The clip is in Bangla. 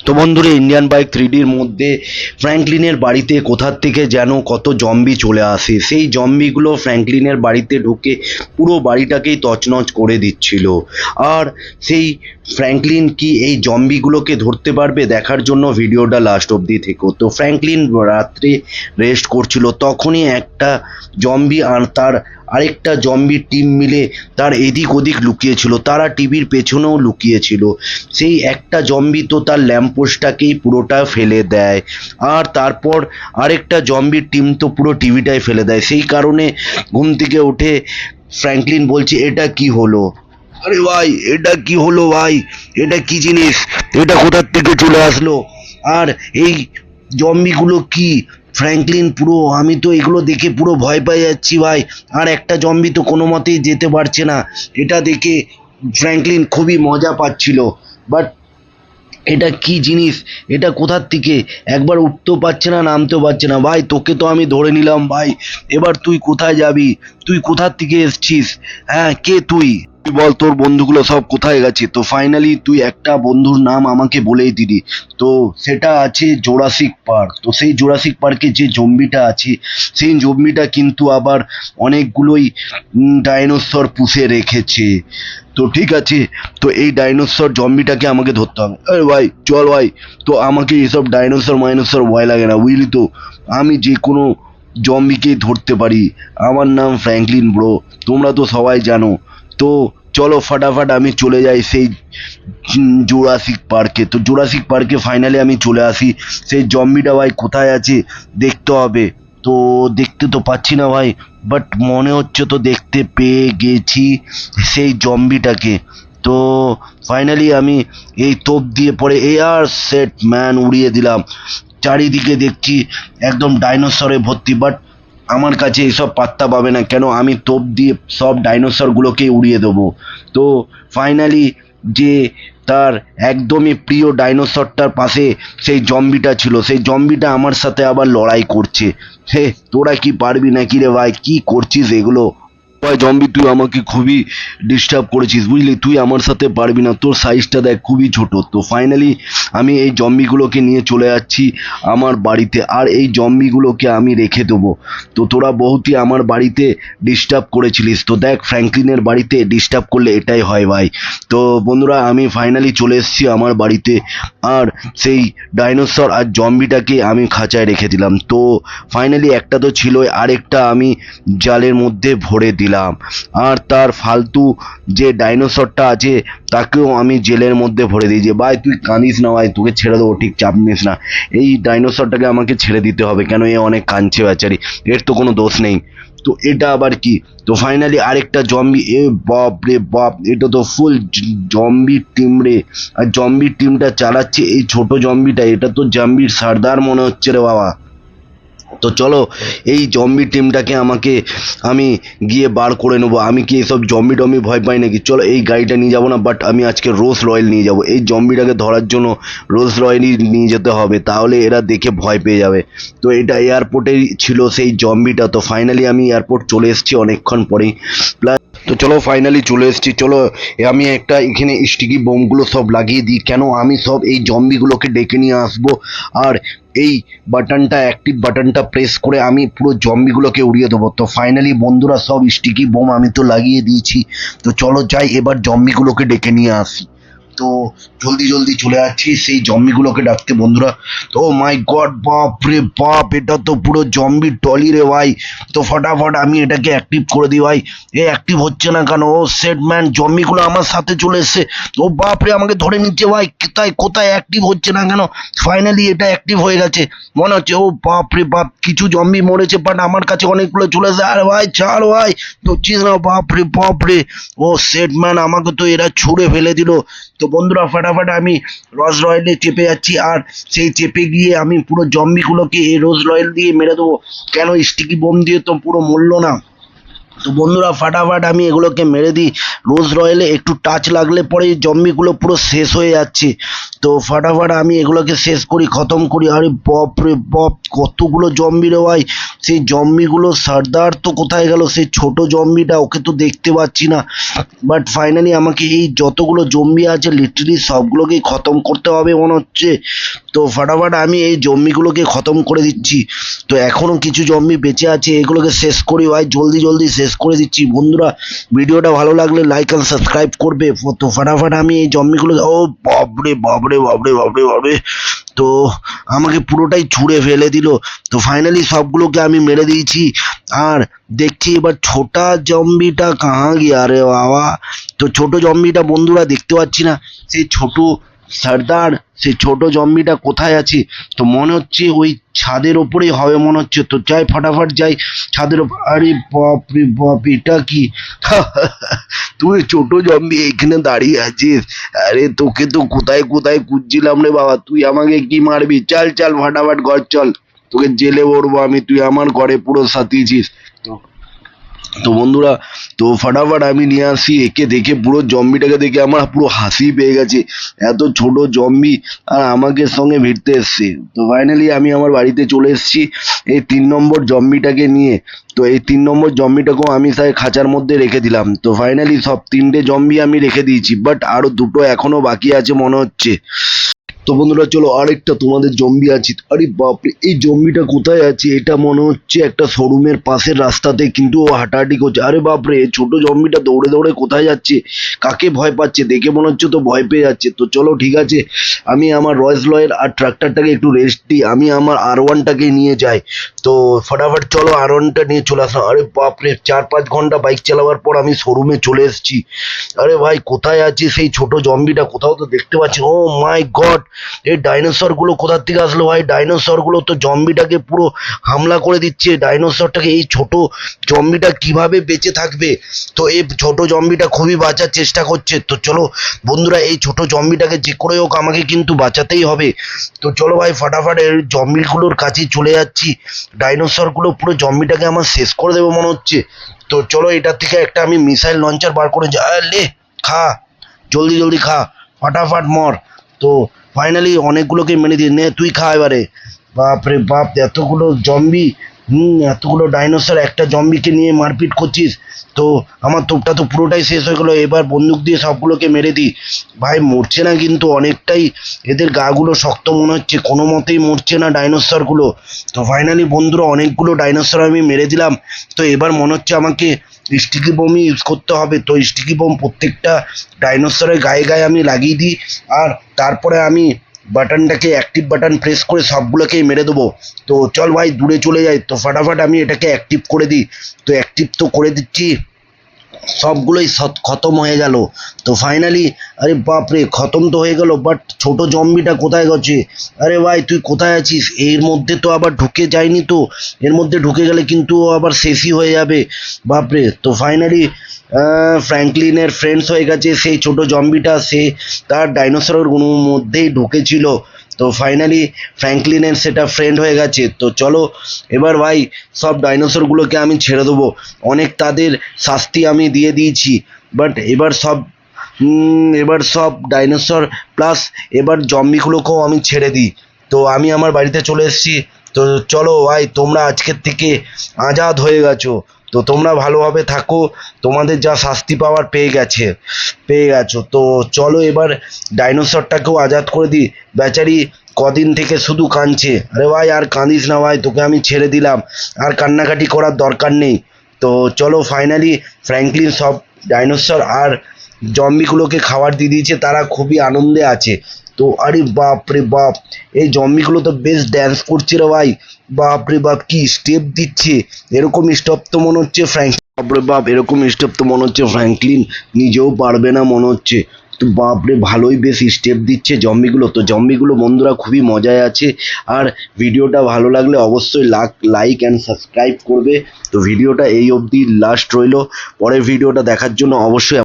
তো বন্ধুরা, ইন্ডিয়ান বাইক 3Dর মধ্যে ফ্র্যাঙ্কলিনের বাড়িতে কোথার থেকে যেন কত জম্বি চলে আসে। সেই জম্বিগুলো ফ্র্যাঙ্কলিনের বাড়িতে ঢুকে পুরো বাড়িটাকেই তছনছ করে দিচ্ছিল। আর সেই ফ্র্যাঙ্কলিন কি এই জম্বিগুলোকে ধরতে পারবে? দেখার জন্য ভিডিওটা লাস্ট অবধি থেকো। তো ফ্র্যাঙ্কলিন রাত্রে রেস্ট করছিল, তখনই একটা জম্বি আর তার আরেকটা জম্বির টিম মিলে তার এদিক ওদিক লুকিয়েছিল, তারা টিভির পেছনেও লুকিয়েছিল। সেই একটা জম্বি তো তার ল্যাম্পপোস্টটাকেই পুরোটা ফেলে দেয়, আর তারপর আরেকটা জম্বির টিম তো পুরো টিভিটাই ফেলে দেয়। সেই কারণে ঘুম থেকে উঠে ফ্র্যাঙ্কলিন বলছে, এটা কি হলো? আরে ভাই, এটা কি হলো ভাই? এটা কি জিনিস? এটা কোথার থেকে চলে আসলো? আর এই জম্বিগুলো কি? ফ্র্যাঙ্কলিন পুরো, আমি তো এগুলো দেখে পুরো ভয় পেয়ে যাচ্ছি ভাই। আর একটা জম্বি তো কোনো মতেই যেতে পারছে না। এটা দেখে ফ্র্যাঙ্কলিন খুবই মজা পাচ্ছিল। বাট এটা কি জিনিস? এটা কোথার থেকে? একবার উঠতেও পারছে না, নামতেও পারছে না। ভাই, তোকে তো আমি ধরে নিলাম ভাই, এবার তুই কোথায় যাবি? তুই কোথার থেকে এসছিস? হ্যাঁ, কে তুই? তুই বল, তোর বন্ধুগুলো সব কোথায় গেছে? তো ফাইনালি তুই একটা বন্ধুর নাম আমাকে বলেই দিলি। তো সেটা আছে জোরাসিক পার্ক। তো সেই জোরাসিক পার্কে যে জম্বিটা আছে, সেই জম্বিটা কিন্তু আবার অনেকগুলোই ডাইনোসর পুষে রেখেছে। তো ঠিক আছে, তো এই ডাইনোসর জম্বিটাকে আমাকে ধরতে হবে। আরে ভাই চল ভাই, তো আমাকে এসব ডাইনোসর মাইনোসর ভয় লাগে না, বুঝলি তো? আমি যে কোনো জম্বিকেই ধরতে পারি। আমার নাম ফ্র্যাঙ্কলিন ব্রো, তোমরা তো সবাই জানো। তো চলো ফাটাফাট আমি চলে যাই সেই জুরাসিক পার্কে। তো জুরাসিক পার্কে ফাইনালি আমি চলে আসি। সেই জম্বিটা ভাই কোথায় আছে দেখতে হবে। তো দেখতে তো পাচ্ছি না ভাই, বাট মনে হচ্ছে তো দেখতে পেয়ে গেছি সেই জম্বিটাকে। তো ফাইনালি আমি এই তোপ দিয়ে পরে এয়ার সেট ম্যান উড়িয়ে দিলাম। চারিদিকে দেখছি একদম ডাইনোসরে ভর্তি, বাট আমার কাছে এসব পাত্তা পাবে না, কেন আমি তোপ দিয়ে সব ডাইনোসরগুলোকেই উড়িয়ে দেবো। তো ফাইনালি যে তার একদমই প্রিয় ডাইনোসরটার পাশে সেই জম্বিটা ছিল, সেই জম্বিটা আমার সাথে আবার লড়াই করছে। হে, তোরা কি পারবি নাকি রে ভাই? কি করছিস এগুলো? ভাই জম্বি, তুই আমাকে খুবই ডিস্টার্ব করেছিস, বুঝলি? তুই আমার সাথে পারবি না, তোর সাইজটা দেখ খুবই ছোট। তো ফাইনালি আমি এই জম্বিগুলোকে নিয়ে চলে যাচ্ছি আমার বাড়িতে, আর এই জম্বিগুলোকে আমি রেখে দেবো। তো তোরা বহুতই আমার বাড়িতে ডিস্টার্ব করেছিলিস, তো দেখ ফ্র্যাঙ্কলিনের বাড়িতে ডিস্টার্ব করলে এটাই হয় ভাই। তো বন্ধুরা, আমি ফাইনালি চলে এসেছি আমার বাড়িতে, আর সেই ডাইনোসর আর জম্বিটাকে আমি খাঁচায় রেখে দিলাম। তো ফাইনালি একটা তো ছিলই, আরেকটা আমি জালের মধ্যে ভরে দিলাম। আর তার ফালতু যে ডাইনোসরটা আছে তাকেও আমি জেলের মধ্যে ভরে দিয়েছি। ভাই তুই কাঁদিস না ভাই, তোকে ছেড়ে দেবো, ঠিক চাপ নিস না। এই ডাইনোসরটাকে আমাকে ছেড়ে দিতে হবে, কেন এ অনেক কাঁদছে বেচারি, এর তো কোনো দোষ নেই। তো এটা আবার কি? তো ফাইনালি আরেকটা জম্বি, এ বাপ রে বাপ, এটা তো ফুল জম্বির টিম রে। আর জম্বির টিমটা চালাচ্ছে এই ছোট জম্বিটা, এটা তো জম্বির সর্দার মনে হচ্ছে রে বাবা। তো চলো এই জম্বি টিমটাকে আমি গিয়ে বার করে নেবো। আমি কি এসব জম্বি টম্বি ভয় পাই নাকি? চলো এই গাড়িটা নিয়ে যাবো না, বাট আমি আজকে রোলস রয়েল নিয়ে যাবো। এই জম্বিটাকে ধরার জন্য রোলস রয়েলই নিয়ে যেতে হবে, তাহলে এরা দেখে ভয় পেয়ে যাবে। তো এটা এয়ারপোর্টেই ছিল সেই জম্বিটা। তো ফাইনালি আমি এয়ারপোর্ট চলে এসেছি অনেকক্ষণ পরেই। প্লাস তো চলো ফাইনালি চলে এসেছি। চলো আমি একটা এখানে স্টিকি বোমগুলো সব লাগিয়ে দিই, কেন আমি সব এই জম্বিগুলোকে ডেকে নিয়ে আসবো। আর এই বাটনটা, অ্যাক্টিভ বাটনটা প্রেস করে আমি পুরো জম্বিগুলোকে উড়িয়ে দেবো। তো ফাইনালি বন্ধুরা, সব স্টিকি বোম আমি তো লাগিয়ে দিয়েছি। তো চলো যাই এবার জম্বিগুলোকে ডেকে নিয়ে আসি। তো জলদি জলদি চলে যাচ্ছি সেই জম্বিগুলোকে ডাকতে বন্ধুরা। তো মাই গড, বাপ রে বাপ, এটা তো পুরো জম্বির টলি রে ভাই। তো ফটাফট আমি এটাকে অ্যাক্টিভ করে দিই ভাই। এ অ্যাক্টিভ হচ্ছে না কেন? ও সেট ম্যান, জম্বিগুলো আমার সাথে চলে এসছে। ও বাপ রে, আমাকে ধরে নিচ্ছে ভাই। কোথায় কোথায় অ্যাক্টিভ হচ্ছে না কেন? ফাইনালি এটা অ্যাক্টিভ হয়ে গেছে মনে হচ্ছে। ও বাপ রে বাপ, কিছু জম্বি মরেছে, বাট আমার কাছে অনেকগুলো চলে এসে। আরে ভাই ছাড় ভাই, তো চিজ না। বাপ রে বাপ রে, ও সেট ম্যান, আমাকে তো এরা ছুঁড়ে ফেলে দিল। তো বন্ধুরা ফাটাফাট আমি রোজ রয়েলে চেপে যাচ্ছি, আর সেই চেপে গিয়ে আমি পুরো জম্বিগুলোকে এই রোজ রয়েল দিয়ে মেরে দেবো। কেন স্টিকি বোম দিয়ে তো পুরো মরলো না। তো বন্ধুরা ফাটাফাট আমি এগুলোকে মেরে দিই। রোজ রয়েলে একটু টাচ লাগলে পরে জম্বিগুলো পুরো শেষ হয়ে যাচ্ছে। তো ফাটাফাট আমি এগুলোকে শেষ করি, খতম করি। আরে বাপ রে বাপ, কতগুলো জম্বি রে ভাই। সেই জম্বিগুলো সর্দার তো কোথায় গেল, সেই ছোট জম্বিটা, ওকে তো দেখতে পাচ্ছি না। বাট ফাইনালি আমাকে এই যতগুলো জম্বি আছে লিটারালি সবগুলোকেই খতম করতে হবে মনে হচ্ছে। তো ফাটাফাট আমি এই জম্বিগুলোকে খতম করে দিচ্ছি। তো এখনো কিছু জম্বি বেঁচে আছে, এগুলোকে শেষ করি ভাই, জলদি জলদি শেষ করে দিচ্ছি। বন্ধুরা ভিডিওটা ভালো লাগলে লাইক আর সাবস্ক্রাইব করবে। তো ফাটাফাট আমি এই জম্বিগুলো, ও বাপরে বাপরে বাপরে বাপরে বাপরে, তো আমাকে পুরোটাই ছুঁড়ে ফেলে দিল। তো ফাইনালি সবগুলোকে আমি মেরে দিয়েছি। আর দেখছি এবার ছোটা জম্বিটা কাহা গিয়া রে বাবা। তো ছোট জম্বিটা বন্ধুরা দেখতে পাচ্ছি না, সেই ছোট সর্দার, সেই ছোট জম্বিটা কোথায় আছে? তো মনে হচ্ছে ওই ছাদের ওপরেই হবে মনে হচ্ছে। তো যাই ফাটাফাট যাই ছাদের ওপর। আরে বাপ রে বাপ, এটা কি? তুই ছোট জম্বি এখানে দাঁড়িয়ে আছিস? আরে তোকে তো কোথায় কোথায় খুঁজছিলাম রে বাবা, তুই আমাকে কি মারবি? চল চল ফাটাফাট ঘর চল, তোকে জেলে ভরবো আমি, তুই আমার ঘরে পুরো সাথিয়েছিস। তো তো বন্ধুরা, তো ফাটাফাট আমি নিয়ে আসি একে। দেখে পুরো জম্বিটাকে দেখে আমার পুরো হাসি পেয়ে গেছে, এত ছোট জম্বি আর আমাকে সঙ্গে ভিড়তে এসছে। তো ফাইনালি আমি আমার বাড়িতে চলে এসেছি এই 3 নম্বর জম্বিটাকে নিয়ে। তো এই 3 নম্বর জম্বিটাকেও আমি তাই খাঁচার মধ্যে রেখে দিলাম। তো ফাইনালি সব 3টে জম্বি আমি রেখে দিয়েছি, বাট আরো 2টো এখনো বাকি আছে মনে হচ্ছে। তো বন্ধুরা চলো আরেকটা তোমাদের জম্বি আছে। আরে বাপরে, এই জম্বিটা কোথায় আছে? এটা মনে হচ্ছে একটা শোরুমের পাশের রাস্তাতে, কিন্তু ও হাঁটাহাঁটি করছে। আরে বাপরে, ছোট জম্বিটা দৌড়ে দৌড়ে কোথায় যাচ্ছে? কাকে ভয় পাচ্ছে? দেখে মনে হচ্ছে তো ভয় পেয়ে যাচ্ছে। তো চলো ঠিক আছে, আমি আমার রয়েস লয়ের আর ট্রাক্টরটাকে একটু রেস্ট দিই, আমি আমার R1টাকে নিয়ে যাই। তো ফটাফট চলো R1টা নিয়ে চলে আসলাম। আরে বাপরে, 4-5 ঘন্টা বাইক চালাবার পর আমি শোরুমে চলে এসেছি। আরে ভাই কোথায় আছে সেই ছোট জম্বিটা? কোথাও তো দেখতে পাচ্ছি। ও মাই গড, এই ডাইনোসর গুলো কোথা থেকে আসলো ভাই? ডাইনোসর গুলো তো জম্বিটাকে পুরো হামলা করে দিচ্ছে। ডাইনোসরটাকে, এই ছোট জম্বিটা কিভাবে বেঁচে থাকবে? তো এই ছোট জম্বিটা খুবই বাঁচার চেষ্টা করছে। তো চলো বন্ধুরা, এই ছোট জম্বিটাকে যে করে হোক আমাকে কিন্তু বাঁচাতেই হবে। তো চলো ভাই ফাটাফাট এই জম্বিগুলোর কাছে চলে যাচ্ছি। ডাইনোসর গুলো পুরো জম্বিটাকে আমার শেষ করে দেবে মনে হচ্ছে। তো চলো এটার থেকে একটা আমি মিসাইল লঞ্চার বার করে লে, খা, জলদি জলদি খা, ফাটাফাট মর। তো ফাইনালি অনেকগুলোকে মেরে দিয়ে নে, তুই খা এবারে। বাপরে বাপ, এতগুলো জম্বি, এতগুলো ডাইনোসর একটা জম্বিকে নিয়ে মারপিট করছিস। তো আমার তোপটা তো পুরোটাই শেষ হয়ে গেলো। এবার বন্দুক দিয়ে সবগুলোকে মেরে দিই। ভাই মরছে না কিন্তু, অনেকটাই এদের গাগুলো শক্ত মনে হচ্ছে, কোনো মতেই মরছে না ডাইনোসরগুলো। তো ফাইনালি বন্ধুরা অনেকগুলো ডাইনোসর আমি মেরে দিলাম। তো এবার মনে হচ্ছে আমাকে স্টিকি বোমই ইউজ করতে হবে। তো স্টিকি বোম প্রত্যেকটা ডাইনোসরের গায়ে গায়ে আমি লাগিয়ে দিই, আর তারপরে আমি বাটনটাকে, অ্যাক্টিভ বাটন প্রেস করে সবগুলোকেই মেরে দেবো। তো চল ভাই দূরে চলে যাই। তো ফাটাফাট আমি এটাকে অ্যাক্টিভ করে দিই। তো অ্যাক্টিভ তো করে দিচ্ছি, সবগুলোই খতম হয়ে গেল। তো ফাইনালি, আরে বাপরে, খতম তো হয়ে গেল, বাট ছোট জম্বিটা কোথায় গেছে? আরে ভাই তুই কোথায় আছিস? এর মধ্যে তো আবার ঢুকে যায়নি তো, এর মধ্যে ঢুকে গেলে কিন্তু আবার শেষই হয়ে যাবে। বাপরে, তো ফাইনালি ফ্র্যাঙ্কলিনের ফ্রেন্ডস হয়ে গেছে সেই ছোট জম্বিটা, সে তার ডাইনোসরের মধ্যেই ঢুকেছিল। তো ফাইনালি ফ্র্যাঙ্কলিনের সেটা ফ্রেন্ড হয়ে গেছে। তো চলো এবার ভাই সব ডাইনোসরগুলোকে আমি ছেড়ে দেবো, অনেক তাদের শাস্তি আমি দিয়ে দিয়েছি। বাট এবার সব ডাইনোসর প্লাস এবার জম্বিগুলোকেও আমি ছেড়ে দিই। তো আমি আমার বাড়িতে চলে এসেছি। তো চলো ভাই, তোমরা আজকের থেকে আজাদ হয়ে গেছো। তো তোমরা ভালোভাবে থাকো, তোমাদের যা শাস্তি পাওয়ার পেয়ে গেছো। তো চলো এবার ডাইনোসরটাকেও আজাদ করে দিই। বেচারি কদিন থেকে শুধু কাঁদছে। আরে ভাই আর কাঁদিস না ভাই, তোকে আমি ছেড়ে দিলাম, আর কান্নাকাটি করার দরকার নেই। তো চলো ফাইনালি ফ্র্যাঙ্কলিন সব ডাইনোসর আর জম্বিগুলোকে খাবার দিয়ে দিয়েছে, তারা খুবই আনন্দে আছে। তো আরে বাপ রে বাপ, এই জম্বিগুলো তো বেশ ড্যান্স করছে রে ভাই। বাপ রে বাপ, কি স্টেপ দিচ্ছে! এরকম স্টেপ তো মনে হচ্ছে বাপরে বাপ, এরকম স্টেপ তো মনে হচ্ছে ফ্র্যাঙ্কলিন নিজেও পারবে না মনে হচ্ছে। তো বাপরে, ভালোই বেশ স্টেপ দিচ্ছে জম্বিগুলো। তো জম্বিগুলো বন্ধুরা খুবই মজায় আছে। আর ভিডিওটা ভালো লাগলে অবশ্যই লাইক অ্যান্ড সাবস্ক্রাইব করবে। তো ভিডিওটা এই অবধি লাস্ট রইলো, পরের ভিডিওটা দেখার জন্য অবশ্যই